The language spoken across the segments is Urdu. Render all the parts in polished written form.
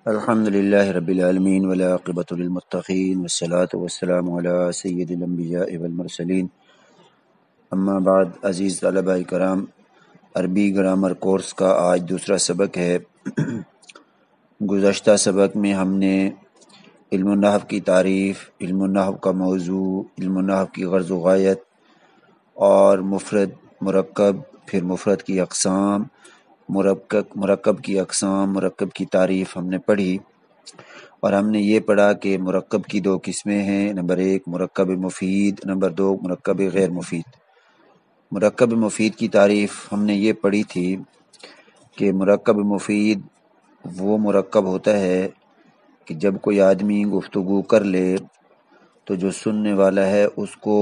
الحمد للہ رب العالمین والعاقبۃ للمتقین والصلاۃ والسلام علی سید الانبیاء والمرسلین اما بعد. عزیز طلباء کرام، عربی گرامر کورس کا آج دوسرا سبق ہے. گزشتہ سبق میں ہم نے علم النحو کی تعریف، علم النحو کا موضوع، علم النحو کی غرض و غایت اور مفرد، مرکب، پھر مفرد کی اقسام، مرکب کی اقسام، مرکب کی تعریف ہم نے پڑھی. اور ہم نے یہ پڑھا کہ مرکب کی دو قسمیں ہیں، نمبر 1 مرکب مفید، نمبر 2 مرکب غیر مفید. مرکب مفید کی تعریف ہم نے یہ پڑھی تھی کہ مرکب مفید وہ مرکب ہوتا ہے کہ جب کوئی آدمی گفتگو کر لے تو جو سننے والا ہے اس کو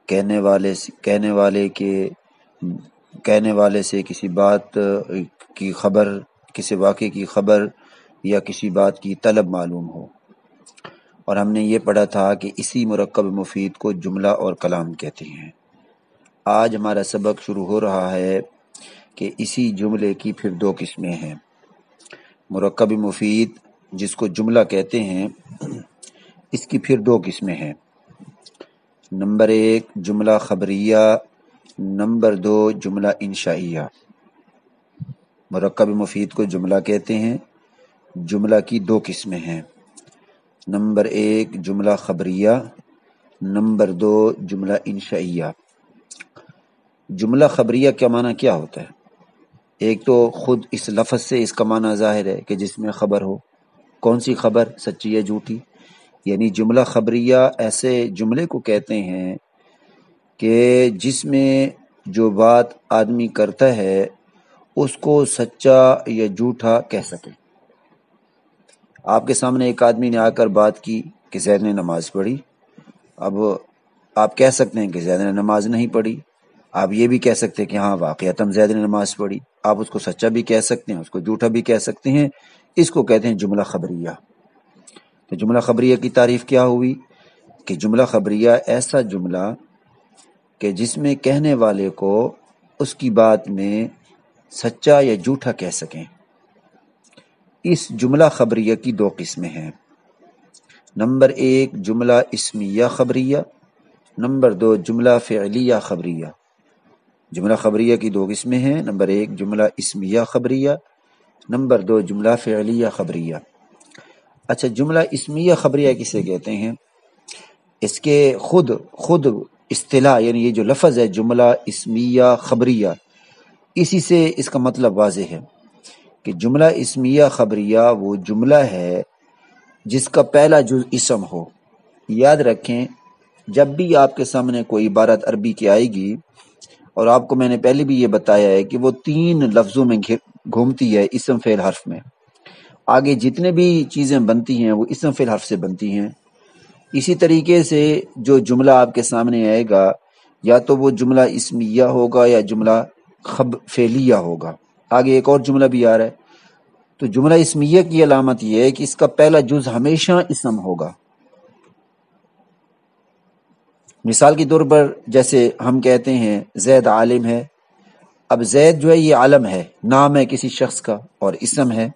کہنے والے سے کسی بات کی خبر، کسی واقعے کی خبر یا کسی بات کی طلب معلوم ہو. اور ہم نے یہ پڑھا تھا کہ اسی مرکب مفید کو جملہ اور کلام کہتے ہیں. آج ہمارا سبق شروع ہو رہا ہے کہ اسی جملے کی پھر دو قسمیں ہیں. مرکب مفید جس کو جملہ کہتے ہیں، اس کی پھر دو قسمیں ہیں. نمبر 1 جملہ خبریہ، نمبر 2 جملہ انشائیہ. مرکب مفید کو جملہ کہتے ہیں. جملہ کی دو قسمیں ہیں، نمبر 1 جملہ خبریہ، نمبر 2 جملہ انشائیہ. جملہ خبریہ کا معنی کیا ہوتا ہے؟ ایک تو خود اس لفظ سے اس کا معنی ظاہر ہے کہ جس میں خبر ہو. کون سی خبر؟ سچی یا جھوٹی. یعنی جملہ خبریہ ایسے جملے کو کہتے ہیں کہ جس میں جو بات آدمی کرتا ہے اس کو سچا یا جھوٹا کہہ سکے. آپ کے سامنے ایک آدمی نے آ کر بات کی کہ زید نے نماز پڑھی. اب آپ کہہ سکتے ہیں کہ زید نے نماز نہیں پڑھی. آپ یہ بھی کہہ سکتے ہیں کہ ہاں واقعتاً زید نے نماز پڑھی. آپ اس کو سچا بھی کہہ سکتے ہیں، اس کو جھوٹا بھی کہہ سکتے ہیں. اس کو کہتے ہیں جملہ خبریہ. تو جملہ خبریہ کی تعریف کیا ہوئی کہ جملہ خبریہ ایسا جملہ کہ جس میں کہنے والے کو اس کی بات میں سچا یا جھوٹا کہہ سکیں. اس جملہ خبریہ کی دو قسمیں ہیں، نمبر 1 جملہ اسمیہ خبریہ، نمبر 2 جملہ فعلیہ خبریہ. جملہ خبریہ کی دو قسمیں ہیں، نمبر 1 جملہ اسمیہ خبریہ، نمبر 2 جملہ فعلیہ خبریہ. اچھا، جملہ اسمیہ خبریہ کسے کہتے ہیں؟ اس کے خود اصطلاح، یعنی یہ جو لفظ ہے جملہ اسمیہ خبریہ، اسی سے اس کا مطلب واضح ہے کہ جملہ اسمیہ خبریہ وہ جملہ ہے جس کا پہلا جز اسم ہو. یاد رکھیں، جب بھی آپ کے سامنے کوئی عبارت عربی کی آئے گی، اور آپ کو میں نے پہلے بھی یہ بتایا ہے کہ وہ 3 لفظوں میں گھومتی ہے، اسم فعل حرف میں. آگے جتنے بھی چیزیں بنتی ہیں وہ اسم فعل حرف سے بنتی ہیں. اسی طریقے سے جو جملہ آپ کے سامنے آئے گا یا تو وہ جملہ اسمیہ ہوگا یا جملہ فعلیہ ہوگا. آگے ایک اور جملہ بھی آ رہا ہے. تو جملہ اسمیہ کی علامت یہ ہے کہ اس کا پہلا جز ہمیشہ اسم ہوگا. مثال کے طور پر جیسے ہم کہتے ہیں زید عالم ہے. اب زید جو ہے یہ عالم ہے، نام ہے کسی شخص کا اور اسم ہے،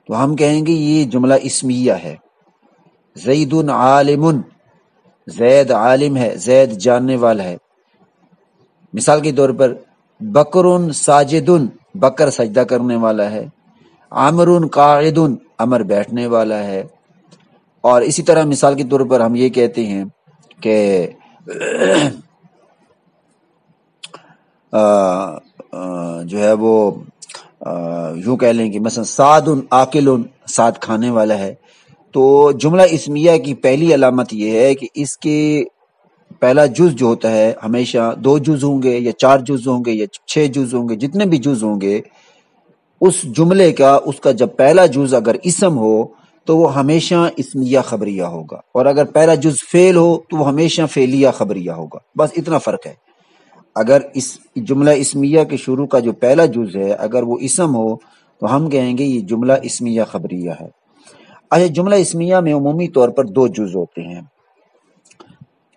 تو ہم کہیں گے یہ جملہ اسمیہ ہے. زید عالم، زید عالم ہے، زید جاننے والا ہے. مثال کے طور پر بکر ساجد، بکر سجدہ کرنے والا ہے. عمر قاعد، عمر بیٹھنے والا ہے. اور اسی طرح مثال کے طور پر ہم یہ کہتے ہیں کہ جو ہے وہ یوں کہہ لیں کہ مثلا سعد آکل، سعد کھانے والا ہے. تو جملہ اسمیہ کی پہلی علامت یہ ہے کہ اس کے پہلا جز جو ہوتا ہے ہمیشہ 2 جز ہوں گے یا 4 جز ہوں گے یا 6 جز ہوں گے، جتنے بھی جز ہوں گے، اس جملے کا اس کا جب پہلا جز اگر اسم ہو تو وہ ہمیشہ اسمیہ خبریہ ہوگا، اور اگر پہلا جز فعل ہو تو وہ ہمیشہ فعلیہ خبریہ ہوگا. بس اتنا فرق ہے. اگر اس جملہ اسمیہ کے شروع کا جو پہلا جز ہے اگر وہ اسم ہو تو ہم کہیں گے یہ جملہ اسمیہ خبریہ ہے. اچھا، جملہ اسمیہ میں عمومی طور پر 2 جز ہوتے ہیں.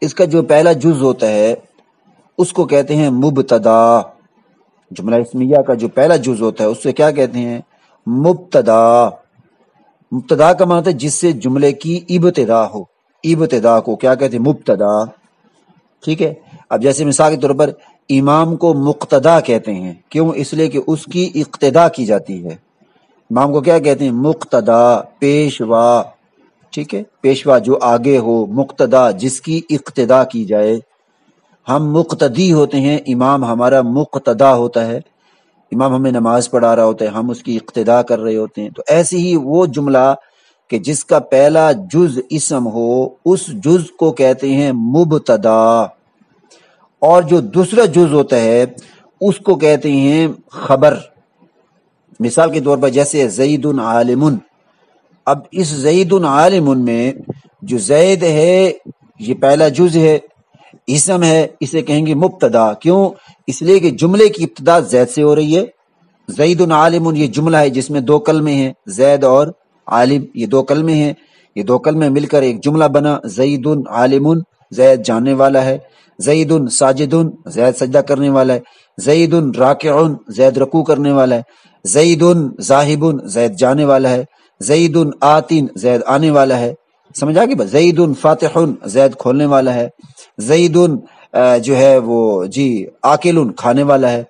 اس کا جو پہلا جز ہوتا ہے اس کو کہتے ہیں مبتدا. جملہ اسمیہ کا جو پہلا جز ہوتا ہے اس سے کیا کہتے ہیں؟ مبتدا. مبتدا کا معنی ہے جس سے جملے کی ابتدا ہو، ابتدا کو کیا کہتے ہیں؟ مبتدا، ٹھیک ہے۔ اب جیسے مثال کے طور پر امام کو مقتدا کہتے ہیں، کیوں؟ اس لیے کہ اس کی اقتدا کی جاتی ہے۔ امام کو کیا کہتے ہیں؟ مقتدا، پیشوا، ٹھیک ہے، پیشوا جو آگے ہو، مقتدا جس کی اقتدا کی جائے۔ ہم مقتدی ہوتے ہیں، امام ہمارا مقتدا ہوتا ہے، امام ہمیں نماز پڑھا رہا ہوتا ہے، ہم اس کی اقتدا کر رہے ہوتے ہیں۔ تو ایسے ہی وہ جملہ کہ جس کا پہلا جز اسم ہو، اس جز کو کہتے ہیں مبتدا، اور جو دوسرا جز ہوتا ہے اس کو کہتے ہیں خبر۔ مثال کے طور پر جیسے زید عالم، اب اس زید عالم میں جو زید ہے یہ پہلا جز ہے، اسم ہے، اسے کہیں گے مبتدا، کیوں؟ اس لیے کہ جملے کی ابتدا زید سے ہو رہی ہے۔ زید عالم یہ جملہ ہے جس میں دو کلمے ہیں، زید اور عالم، یہ دو کلمے ہیں، یہ دو کلمے مل کر ایک جملہ بنا، زید عالم، زید جاننے والا ہے، زید ساجد، زید سجدہ کرنے والا ہے، زید راکع، زید رکوع کرنے والا ہے، زید ذاہب، زید جانے والا ہے، زید آتین، زید آنے والا ہے۔ سمجھ آگے بس، زید فاتح، زید کھولنے والا ہے، زید جو ہے وہ جی آکل، کھانے والا ہے۔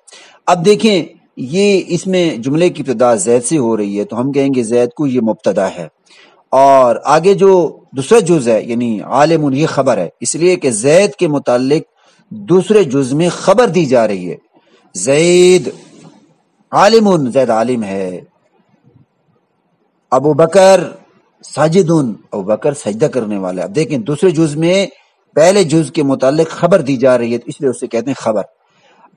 اب دیکھیں یہ اس میں جملے کی ابتدا زید سے ہو رہی ہے تو ہم کہیں گے زید کو یہ مبتدا ہے، اور آگے جو دوسرا جز ہے یعنی عالم یہ خبر ہے، اس لیے کہ زید کے متعلق دوسرے جز میں خبر دی جا رہی ہے۔ زید عالم، زید عالم ہے۔ ابو بکر ساجد، ابو بکر سجدہ کرنے والا ہے۔ اب دیکھیں دوسرے جز میں پہلے جز کے متعلق خبر دی جا رہی ہے تو اس لیے اسے کہتے ہیں خبر۔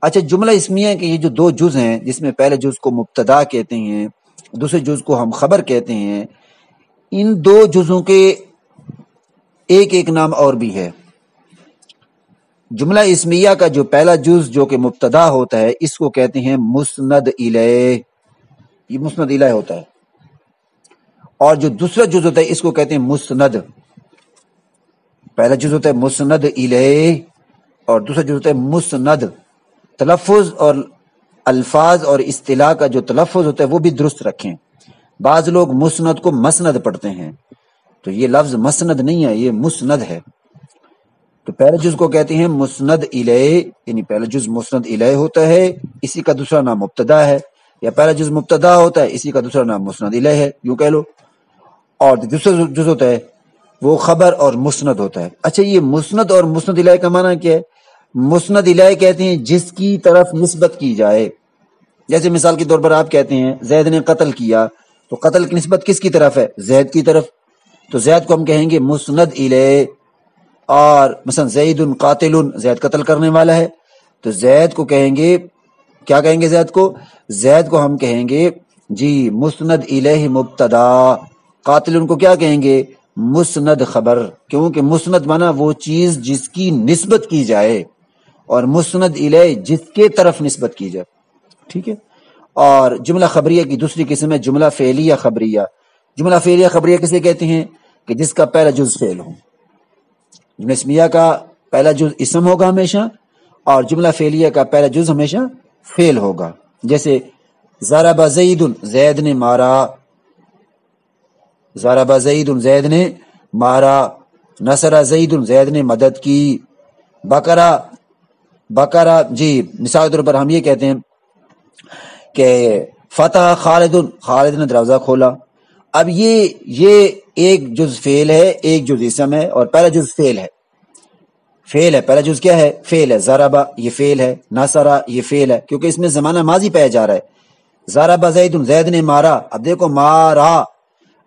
اچھا، جملہ اسمیہ کے یہ جو دو جز ہیں جس میں پہلے جز کو مبتدا کہتے ہیں، دوسرے جز کو ہم خبر کہتے ہیں، ان دو جزوں کے ایک ایک نام اور بھی ہے۔ جملہ اسمیہ کا جو پہلا جز جو کہ مبتدا ہوتا ہے اس کو کہتے ہیں مسند الیہ، یہ مسند الیہ ہوتا ہے، اور جو دوسرا جز ہوتا ہے اس کو کہتے ہیں مسند۔ پہلا جز ہوتا ہے مسند الیہ اور دوسرا جز ہوتا ہے مسند۔ تلفظ اور الفاظ اور اصطلاح کا جو تلفظ ہوتا ہے وہ بھی درست رکھیں۔ بعض لوگ مسند کو مسند پڑھتے ہیں، تو یہ لفظ مسند نہیں ہے، یہ مسند ہے۔ تو پہلے جز کو کہتے ہیں مسند الیہ، یعنی پہلا جز مسند الیہ ہوتا ہے، اسی کا دوسرا نام مبتدا ہے، یا پہلا جز مبتدا ہوتا ہے اسی کا دوسرا نام مسند الیہ ہے، یوں کہہ لو۔ اور دوسرا جز ہوتا ہے وہ خبر اور مسند ہوتا ہے۔ اچھا، یہ مسند اور مسند الیہ کا معنی کیا ہے؟ مسند الیہ کہتے ہیں جس کی طرف نسبت کی جائے۔ جیسے مثال کے طور پر آپ کہتے ہیں زید نے قتل کیا، تو قتل کی نسبت کس کی طرف ہے؟ زید کی طرف، تو زید کو ہم کہیں گے مسند الیہ۔ اور مثلا زید قاتل، زید قتل کرنے والا ہے، تو زید کو کہیں گے، کیا کہیں گے زید کو؟ زید کو ہم کہیں گے جی مسند الیہ مبتدا، قاتل کو کیا کہیں گے؟ مسند خبر، کیونکہ مسند مانا وہ چیز جس کی نسبت کی جائے، اور مسند الیہ جس کے طرف نسبت کی جائے، ٹھیک ہے۔ اور جملہ خبریہ کی دوسری قسم ہے جملہ فعلیہ خبریہ۔ جملہ فعلیہ خبریہ کسے کہتے ہیں؟ کہ جس کا پہلا جز فعل ہو۔ جملہ اسمیہ کا پہلا جز اسم ہوگا ہمیشہ، اور جملہ فعلیہ کا پہلا جز ہمیشہ فعل ہوگا۔ جیسے ضرب زید، زید نے مارا، ضرب زید، زید نے مارا، نصر زید، زید نے مدد کی، بکرا جی مثال کے طور پر ہم یہ کہتے ہیں کہ فتح خالد، خالد نے دروازہ کھولا۔ اب یہ ایک جز فعل ہے، ایک جز اسم ہے، اور پہلا جز فعل ہے، فعل ہے، پہلا جز کیا ہے؟ فعل ہے۔ ضربہ یہ فعل ہے، نصرہ یہ فعل ہے، کیونکہ اس میں زمانہ ماضی پایا جا رہا ہے۔ ضرب زید، زید نے مارا۔ اب دیکھو مارا،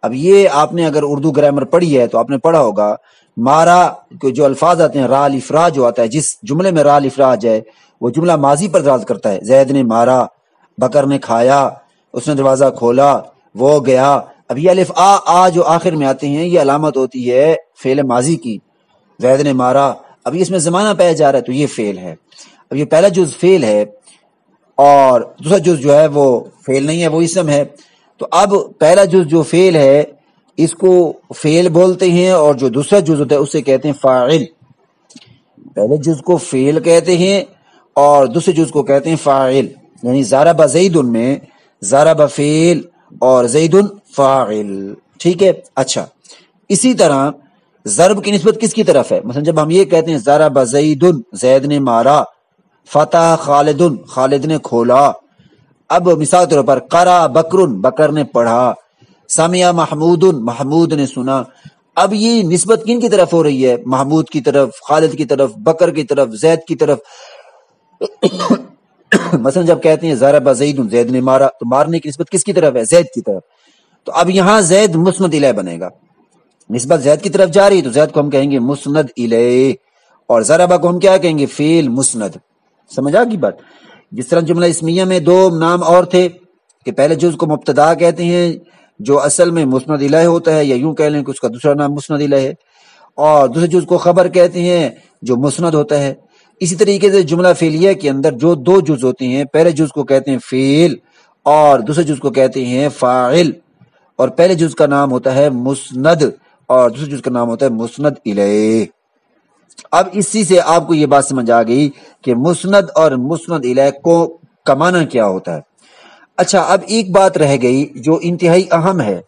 اب یہ آپ نے اگر اردو گرامر پڑھی ہے تو آپ نے پڑھا ہوگا مارا کو جو الفاظ آتے ہیں، را الف را جو آتا ہے، جس جملے میں را الف را جائے وہ جملہ ماضی پر دلالت کرتا ہے۔ زید نے مارا، بکر نے کھایا، اس نے دروازہ کھولا، وہ گیا۔ اب یہ الف آ جو آخر میں آتے ہیں یہ علامت ہوتی ہے فعل ماضی کی، زید نے مارا۔ اب اس میں زمانہ پایا جا رہا ہے تو یہ فعل ہے۔ اب یہ پہلا جز فعل ہے اور دوسرا جز جو ہے وہ فعل نہیں ہے، وہ اسم ہے۔ تو اب پہلا جز جو فعل ہے اس کو فعل بولتے ہیں، اور جو دوسرا جز ہوتا ہے اسے کہتے ہیں فاعل۔ پہلے جز کو فعل کہتے ہیں اور دوسرے جز کو کہتے ہیں فاعل، یعنی ضرب زید میں ضرب فعل اور زید فاعل، ٹھیک ہے. اچھا اسی طرح ضرب کی نسبت کس کی طرف ہے؟ مثلا جب ہم یہ کہتے ہیں ضرب زید، زید نے مارا، فتح خالد، خالد نے کھولا. اب مثال طور پر قرأ بکر، بکر نے پڑھا، سمع محمود، محمود نے سنا. اب یہ نسبت کن کی طرف ہو رہی ہے؟ محمود کی طرف، خالد کی طرف، بکر کی طرف، زید کی طرف. مثلا جب کہتے ہیں ضرب زید، زید نے مارا، تو مارنے کی نسبت کس کی طرف ہے؟ زید کی طرف. تو اب یہاں زید مسند الیہ بنے گا، نسبت زید کی طرف جا رہی ہے تو زید کو ہم کہیں گے مسند الیہ، اور ضربہ کو ہم کیا کہیں گے؟ فعل مسند. سمجھ آ گئی بات؟ جس طرح جملہ اسمیہ میں دو نام اور تھے کہ پہلے جز کو مبتدا کہتے ہیں جو اصل میں مسند الیہ ہوتا ہے، یا یوں کہہ لیں کہ اس کا دوسرا نام مسند الیہ ہے، اور دوسرے جز کو خبر کہتے ہیں جو مسند ہوتا ہے. اسی طریقے سے جملہ فعلیہ کے اندر جو دو جز ہوتے ہیں، پہلے جز کو کہتے ہیں فعل اور دوسرے جز کو کہتے ہیں فاعل، اور پہلے جز کا نام ہوتا ہے مسند اور دوسرے جز کا نام ہوتا ہے مسند الیہ. اب اسی سے آپ کو یہ بات سمجھ آ گئی کہ مسند اور مسند الیہ کو کا معنی کیا ہوتا ہے. اچھا اب ایک بات رہ گئی جو انتہائی اہم ہے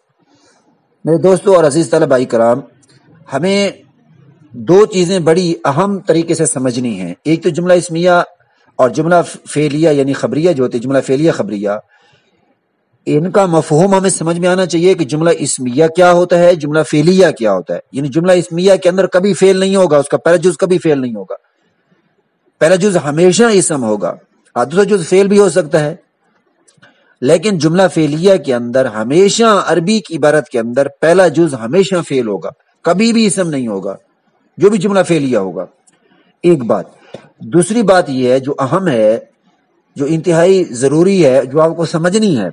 میرے دوستوں اور عزیز طلباء کرام، ہمیں دو چیزیں بڑی اہم طریقے سے سمجھنی ہیں. ایک تو جملہ اسمیہ اور جملہ فعلیہ یعنی خبریہ جو ہوتے ہیں، جملہ فعلیہ خبریہ، ان کا مفہوم ہمیں سمجھ میں آنا چاہیے کہ جملہ اسمیہ کیا ہوتا ہے، جملہ فعلیہ کیا ہوتا ہے. یعنی جملہ اسمیہ کے اندر کبھی فعل نہیں ہوگا، اس کا پہلا جز کبھی فعل نہیں ہوگا، پہلا جز ہمیشہ اسم ہوگا، دوسرا جز فعل بھی ہو سکتا ہے. لیکن جملہ فعلیہ کے اندر ہمیشہ، عربی کی عبارت کے اندر پہلا جز ہمیشہ فعل ہوگا، کبھی بھی اسم نہیں ہوگا جو بھی جملہ فعلیہ ہوگا. ایک بات. دوسری بات یہ ہے جو اہم ہے، جو انتہائی ضروری ہے، جو آپ کو سمجھنی ہے،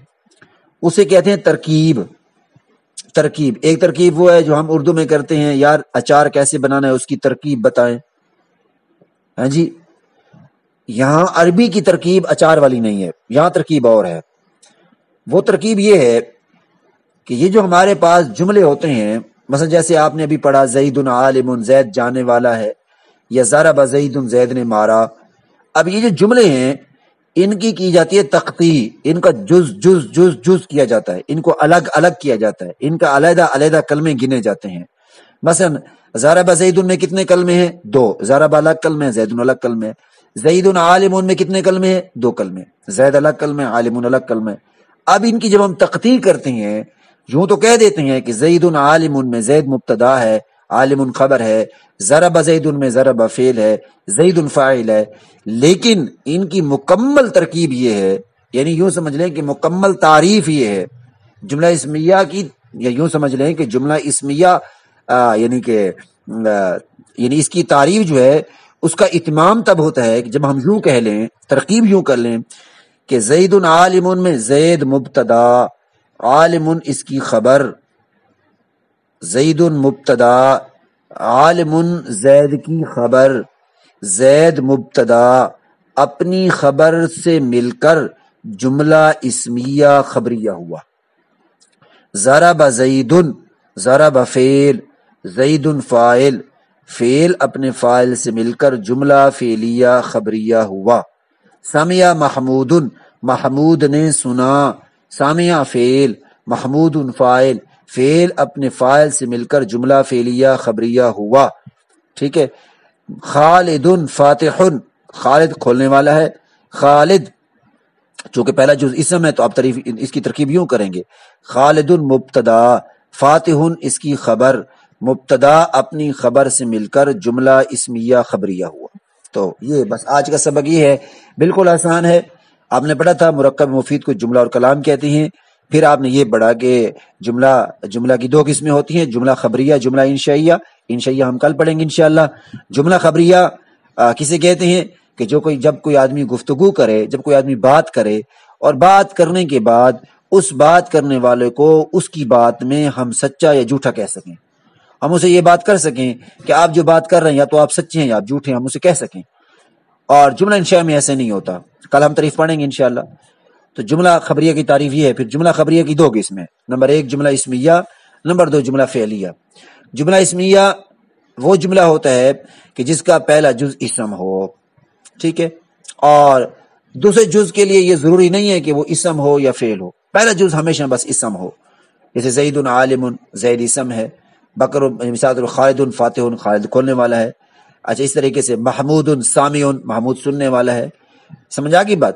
اسے کہتے ہیں ترکیب. ترکیب ایک ترکیب وہ ہے جو ہم اردو میں کرتے ہیں، یار اچار کیسے بنانا ہے اس کی ترکیب بتائیں. ہاں جی، یہاں عربی کی ترکیب اچار والی نہیں ہے، یہاں ترکیب اور ہے. وہ ترکیب یہ ہے کہ یہ جو ہمارے پاس جملے ہوتے ہیں، مثلا جیسے آپ نے ابھی پڑھا زید عالم، زید جانے والا ہے، یا ضرب زید، زید نے مارا. اب یہ جو جملے ہیں ان کی جاتی ہے تقطیع، ان کا جز جز جز جز کیا جاتا ہے، ان کو الگ الگ کیا جاتا ہے، ان کا علیحدہ علیحدہ کلمے گنے جاتے ہیں. مثلا ضرب زید میں کتنے کلمے ہیں؟ 2. ضرب الگ کلمے ہیں، زید الگ کلمے ہیں. زید عالم میں کتنے کلمے ہیں؟ 2 کلمے، زید الگ کلمے، عالم الگ کلمے. اب ان کی جب ہم تقطیع کرتے ہیں، یوں تو کہہ دیتے ہیں کہ زید عالم میں زید مبتدا ہے، عالم خبر ہے، ضرب زید میں ضرب فعل ہے، زید فاعل ہے. لیکن ان کی مکمل ترکیب یہ ہے، یعنی یوں سمجھ لیں کہ مکمل تعریف یہ ہے جملہ اسمیہ کی، یا یوں سمجھ لیں کہ جملہ اسمیہ یعنی اس کی تعریف جو ہے اس کا اتمام تب ہوتا ہے کہ جب ہم یوں کہہ لیں، ترکیب یوں کر لیں کہ زید عالم میں زید مبتدا، عالم اس کی خبر، زید مبتدا، عالم زید کی خبر، زید مبتدا اپنی خبر سے مل کر جملہ اسمیہ خبریہ ہوا. ضرب زید، ضرب فعل، زید فاعل، فعل اپنے فاعل سے مل کر جملہ فعلیہ خبریہ ہوا. سمع محمود، محمود نے سنا، سامع فعل، محمود فاعل، فعل اپنے فاعل سے مل کر جملہ فعلیہ خبریہ ہوا. ٹھیک ہے. خالد فاتح، خالد کھولنے والا ہے. خالد چونکہ پہلا جز اسم ہے تو آپ اس کی ترکیب یوں کریں گے، خالد مبتدا، فاتح اس کی خبر، مبتدا اپنی خبر سے مل کر جملہ اسمیہ خبریہ ہوا. تو یہ بس آج کا سبق یہ ہے، بالکل آسان ہے. آپ نے پڑھا تھا مرکب مفید کو جملہ اور کلام کہتے ہیں، پھر آپ نے یہ پڑھا کہ جملہ کی 2 قسمیں ہوتی ہیں، جملہ خبریہ، جملہ انشائیہ. انشائیہ ہم کل پڑھیں گے انشاءاللہ. جملہ خبریہ کسے کہتے ہیں کہ جب کوئی آدمی گفتگو کرے، جب کوئی آدمی بات کرے اور بات کرنے کے بعد اس بات کرنے والے کو اس کی بات میں ہم سچا یا جھوٹا کہہ سکیں، ہم اسے یہ بات کر سکیں کہ آپ جو بات کر رہے ہیں یا تو آپ سچے ہیں یا آپ جھوٹے ہیں، ہم اسے کہہ سکیں. اور جملہ انشاء میں ایسے نہیں ہوتا، کل ہم تعریف پڑھیں گے انشاءاللہ. تو جملہ خبریہ کی تعریف یہ ہے. پھر جملہ خبریہ کی 2 قسمیں، نمبر 1 جملہ اسمیہ، نمبر 2 جملہ فعلیہ. جملہ اسمیہ وہ جملہ ہوتا ہے کہ جس کا پہلا جز اسم ہو، ٹھیک ہے، اور دوسرے جز کے لیے یہ ضروری نہیں ہے کہ وہ اسم ہو یا فعل ہو، پہلا جز ہمیشہ بس اسم ہو. جیسے زید عالم، زید اسم ہے، بکر مثال خالد فاتح، خالد کھولنے والا ہے. اچھا اس طریقے سے محمود سامع، محمود سننے والا ہے. سمجھا کی بات؟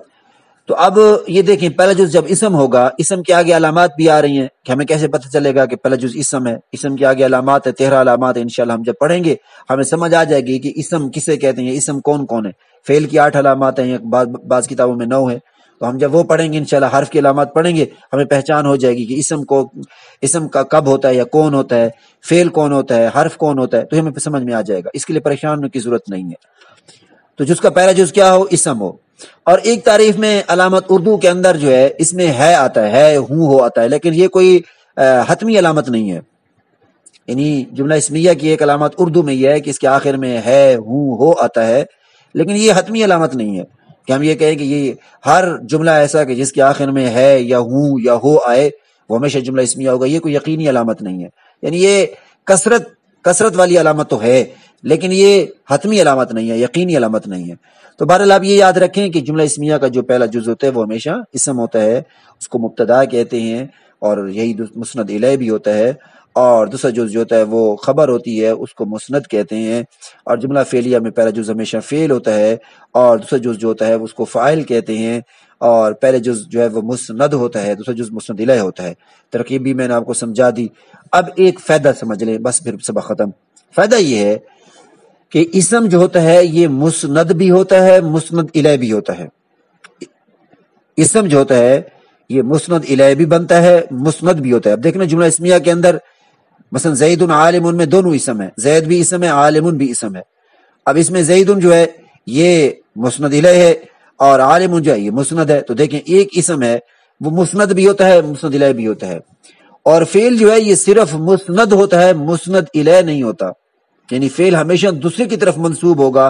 تو اب یہ دیکھیں پہلا جز جب اسم ہوگا، اسم کے آگے علامات بھی آ رہی ہیں کہ ہمیں کیسے پتہ چلے گا کہ پہلا جز اسم ہے. اسم کے آگے علامات ہے، 13 علامات ہے. انشاءاللہ ہم جب پڑھیں گے ہمیں سمجھ آ جائے گی کہ اسم کسے کہتے ہیں، اسم کون کون ہے. فعل کی 8 علامات ہیں، بعض کتابوں میں 9 ہے. تو ہم جب وہ پڑھیں گے انشاءاللہ، حرف کی علامات پڑھیں گے، ہمیں پہچان ہو جائے گی کہ اسم کا کب ہوتا ہے یا کون ہوتا ہے، فعل کون ہوتا ہے، حرف کون ہوتا ہے، تو ہمیں سمجھ میں آ جائے گا. اس کے لیے پریشان ہونے کی ضرورت نہیں ہے. تو جس کا پہلا جز کیا ہو، اسم ہو. اور ایک تعریف میں علامت اردو کے اندر جو ہے اس میں ہے آتا ہے ہوں ہو آتا ہے، لیکن یہ کوئی حتمی علامت نہیں ہے. یعنی جملہ اسمیہ کی ایک علامت اردو میں یہ ہے کہ اس کے آخر میں ہے ہوں ہو آتا ہے، لیکن یہ حتمی علامت نہیں ہے کہ ہم یہ کہیں کہ یہ ہر جملہ ایسا کہ جس کے آخر میں ہے یا ہوں یا ہو آئے وہ ہمیشہ جملہ اسمیہ ہوگا. یہ کوئی یقینی علامت نہیں ہے. یعنی یہ کثرت والی علامت تو ہے، لیکن یہ حتمی علامت نہیں ہے، یقینی علامت نہیں ہے. تو بہرحال آپ یہ یاد رکھیں کہ جملہ اسمیہ کا جو پہلا جز ہوتا ہے وہ ہمیشہ اسم ہوتا ہے، اس کو مبتدا کہتے ہیں، اور یہی مسند الیہ بھی ہوتا ہے. اور دوسرا جز جو ہوتا ہے وہ خبر ہوتی ہے، اس کو مسند کہتے ہیں. اور جملہ فعلیہ میں پہلا جز ہمیشہ فعل ہوتا ہے، اور دوسرا جز جو ہوتا ہے اس کو فاعل کہتے ہیں. اور پہلے جز جو ہے وہ مسند ہوتا ہے، دوسرا جز مسند الیہ ہوتا ہے. ترکیب بھی میں نے آپ کو سمجھا دی. اب ایک فائدہ سمجھ لیں، بس پھر سبق ختم. فائدہ یہ ہے کہ اسم جو ہوتا ہے یہ مسند بھی ہوتا ہے، مسند الیہ بھی ہوتا ہے. اسم جو ہوتا ہے یہ مسند الیہ بھی بنتا ہے، مسند بھی ہوتا ہے. اب دیکھنا جملہ اسمیہ کے اندر مثلا زید عالم میں دونوں اسم ہے، زید بھی اسم ہے، عالم بھی اسم ہے. اب اس میں زید جو ہے یہ مسند الیہ ہے، اور عالم جو ہے یہ مسند ہے. تو دیکھیں ایک اسم ہے وہ مسند بھی ہوتا ہے، مسند الیہ بھی ہوتا ہے. اور فعل جو ہے یہ صرف مسند ہوتا ہے، مسند الیہ نہیں ہوتا. یعنی فعل ہمیشہ دوسرے کی طرف منسوب ہوگا،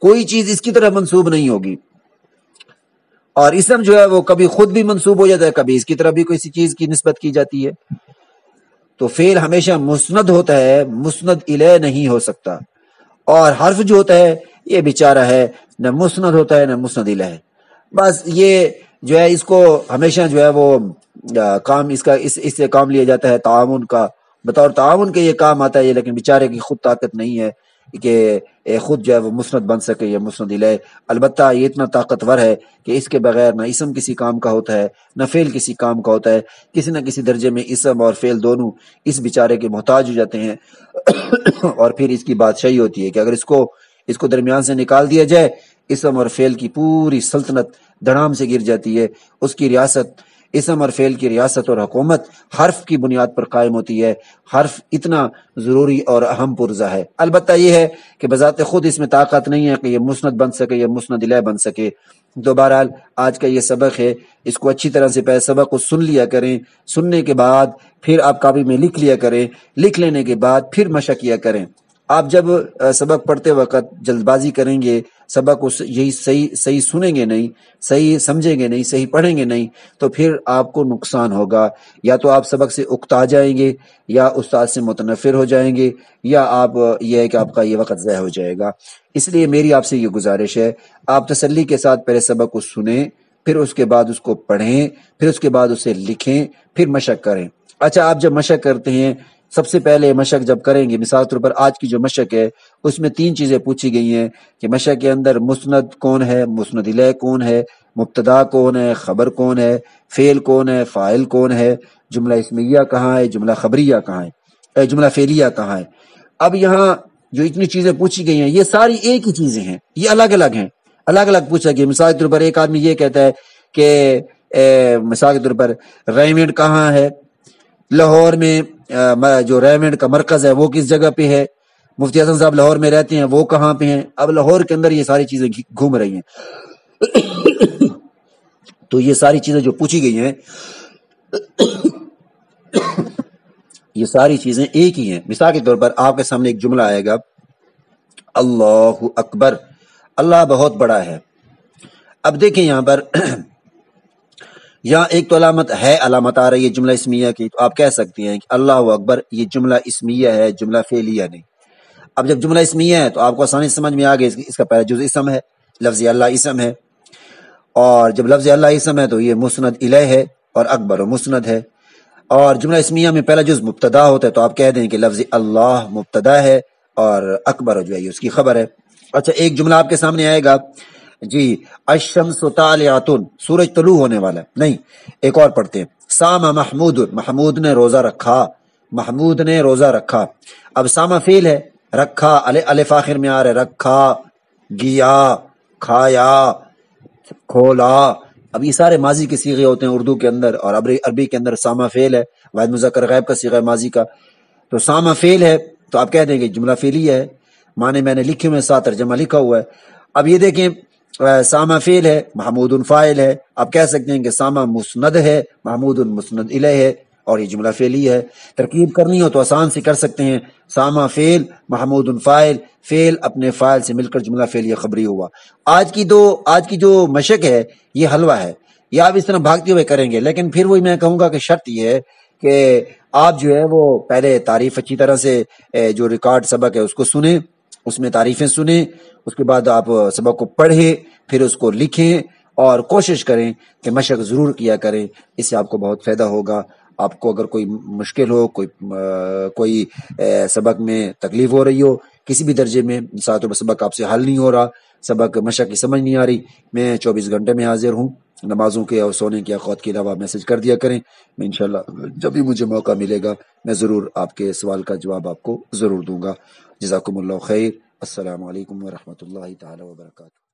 کوئی چیز اس کی طرف منسوب نہیں ہوگی. اور اسم جو ہے وہ کبھی خود بھی منسوب ہو جاتا ہے، کبھی اس کی طرف بھی کسی چیز کی نسبت کی جاتی ہے. تو فعل ہمیشہ مسند ہوتا ہے، مسند الیہ نہیں ہو سکتا. اور حرف جو ہوتا ہے یہ بیچارہ ہے، نہ مسند ہوتا ہے نہ مسند الیہ. بس یہ جو ہے اس کو ہمیشہ جو ہے وہ کام اس سے کام لیا جاتا ہے تعاون کا، بطور تعاون کے یہ کام آتا ہے. لیکن بیچارے کی خود طاقت نہیں ہے کہ خود جو ہے وہ مسند بن سکے یا مسند الیہ. البتہ یہ اتنا طاقتور ہے کہ اس کے بغیر نہ اسم کسی کام کا ہوتا ہے نہ فعل کسی کام کا ہوتا ہے. کسی نہ کسی درجے میں اسم اور فعل دونوں اس بیچارے کے محتاج ہو جاتے ہیں. اور پھر اس کی بادشاہی ہوتی ہے کہ اگر اس کو درمیان سے نکال دیا جائے، اسم اور فعل کی پوری سلطنت دھڑام سے گر جاتی ہے. اس کی ریاست، اسم اور فعل کی ریاست اور حکومت حرف کی بنیاد پر قائم ہوتی ہے. حرف اتنا ضروری اور اہم پرزہ ہے. البتہ یہ ہے کہ بذات خود اس میں طاقت نہیں ہے کہ یہ مسند بن سکے یا مسند الیہ بن سکے. تو بہرحال آج کا یہ سبق ہے، اس کو اچھی طرح سے پہلے سبق کو سن لیا کریں. سننے کے بعد پھر آپ کاپی میں لکھ لیا کریں. لکھ لینے کے بعد پھر مشق کیا کریں. آپ جب سبق پڑھتے وقت جلد بازی کریں گے، سبق کو یہی صحیح سنیں گے نہیں، صحیح سمجھیں گے نہیں، صحیح پڑھیں گے نہیں، تو پھر آپ کو نقصان ہوگا. یا تو آپ سبق سے اکتا جائیں گے، یا استاد سے متنفر ہو جائیں گے، یا آپ یہ ہے کہ آپ کا یہ وقت ضائع ہو جائے گا. اس لیے میری آپ سے یہ گزارش ہے، آپ تسلی کے ساتھ پہلے سبق کو سنیں، پھر اس کے بعد اس کو پڑھیں، پھر اس کے بعد اسے لکھیں، پھر مشق کریں. اچھا آپ جب مشق کرتے ہیں، سب سے پہلے مشق جب کریں گے، مثال طور پر آج کی جو مشق ہے اس میں 3 چیزیں پوچھی گئی ہیں کہ مشق کے اندر مسند کون ہے، مسند الیہ کون ہے، مبتدا کون ہے، خبر کون ہے، فعل کون ہے، فاعل کون ہے، جملہ اسمیہ کہاں ہے، جملہ خبریہ کہاں ہے، جملہ فعلیہ کہاں ہے. اب یہاں جو اتنی چیزیں پوچھی گئی ہیں یہ ساری ایک ہی چیزیں ہیں، یہ الگ الگ ہیں، الگ الگ پوچھا گیا. مثال کے طور پر ایک آدمی یہ کہتا ہے کہ مثال کے طور پر ریمنڈ کہاں ہے، لاہور میں جو ریمنڈ کا مرکز ہے وہ کس جگہ پہ ہے، مفتی حسن صاحب لاہور میں رہتے ہیں، وہ کہاں پہ ہیں. اب لاہور کے اندر یہ ساری چیزیں گھوم رہی ہیں. تو یہ ساری چیزیں جو پوچھی گئی ہیں یہ ساری چیزیں ایک ہی ہیں. مثال کے طور پر آپ کے سامنے ایک جملہ آئے گا، اللہ اکبر، اللہ بہت بڑا ہے. اب دیکھیں یہاں پر یہاں ایک تو علامت آ رہی ہے جملہ اسمیہ کی، تو آپ کہہ سکتے ہیں کہ اللہ اکبر یہ جملہ اسمیہ ہے، جملہ فعلیہ نہیں. اب جب جملہ اسمیہ ہے تو آپ کو آسانی سمجھ میں آ گئی، اس کا پہلا جز اسم ہے، لفظ اللہ اسم ہے. اور جب لفظ اللہ اسم ہے تو یہ مسند الیہ ہے اور اکبر و مسند ہے. اور جملہ اسمیہ میں پہلا جز مبتدا ہوتا ہے تو آپ کہہ دیں کہ لفظ اللہ مبتدا ہے اور اکبر جو ہے یہ اس کی خبر ہے۔ اچھا ایک جملہ آپ کے سامنے آئے گا جی، الشمس طالعۃ، سورج طلوع ہونے والا ہے، نہیں ایک اور پڑھتے ہیں، صام محمود، محمود نے روزہ رکھا، محمود نے روزہ رکھا۔ اب سامہ فعل ہے، رکھا الف آخر میں آ رہا ہے، رکھا، گیا، کھایا، کھولا۔ اب یہ سارے ماضی کے صیغے ہوتے ہیں اردو کے اندر، اور عربی کے اندر سامہ فعل ہے، واحد مذکر غائب کا صیغہ ہے ماضی کا، تو سامہ فعل ہے تو آپ کہہ دیں گے جملہ فعلیہ ہے، معنی میں نے لکھے ہوئے ساتھ ترجمہ لکھا ہوا ہے۔ اب یہ دیکھیں سامہ فعل ہے، محمود فاعل ہے، آپ کہہ سکتے ہیں کہ سامہ مسند ہے، محمود مسند الیہ ہے، اور یہ جملہ فعلی ہے۔ ترکیب کرنی ہو تو آسان سے کر سکتے ہیں، سامہ فعل، محمود فاعل، فعل اپنے فاعل سے مل کر جملہ فعلیہ خبری ہوا۔ آج کی جو مشق ہے یہ حلوہ ہے، یہ آپ اس طرح بھاگتے ہوئے کریں گے، لیکن پھر وہی میں کہوں گا کہ شرط یہ ہے کہ آپ جو ہے وہ پہلے تعریف اچھی طرح سے جو ریکارڈ سبق ہے اس کو سنیں، اس میں تعریفیں سنیں، اس کے بعد آپ سبق کو پڑھیں، پھر اس کو لکھیں اور کوشش کریں کہ مشق ضرور کیا کریں، اس سے آپ کو بہت فائدہ ہوگا۔ آپ کو اگر کوئی مشکل ہو، کوئی سبق میں تکلیف ہو رہی ہو کسی بھی درجے میں، ساتھ سبق آپ سے حل نہیں ہو رہا، سبق مشق کی سمجھ نہیں آ رہی، میں 24 گھنٹے میں حاضر ہوں، نمازوں کے اور سونے کے اوقات کے علاوہ میسج کر دیا کریں، میں انشاءاللہ جب بھی مجھے موقع ملے گا میں ضرور آپ کے سوال کا جواب آپ کو ضرور دوں گا۔ جزاکم اللہ خیر، السلام علیکم ورحمۃ اللہ تعالی وبرکاتہ۔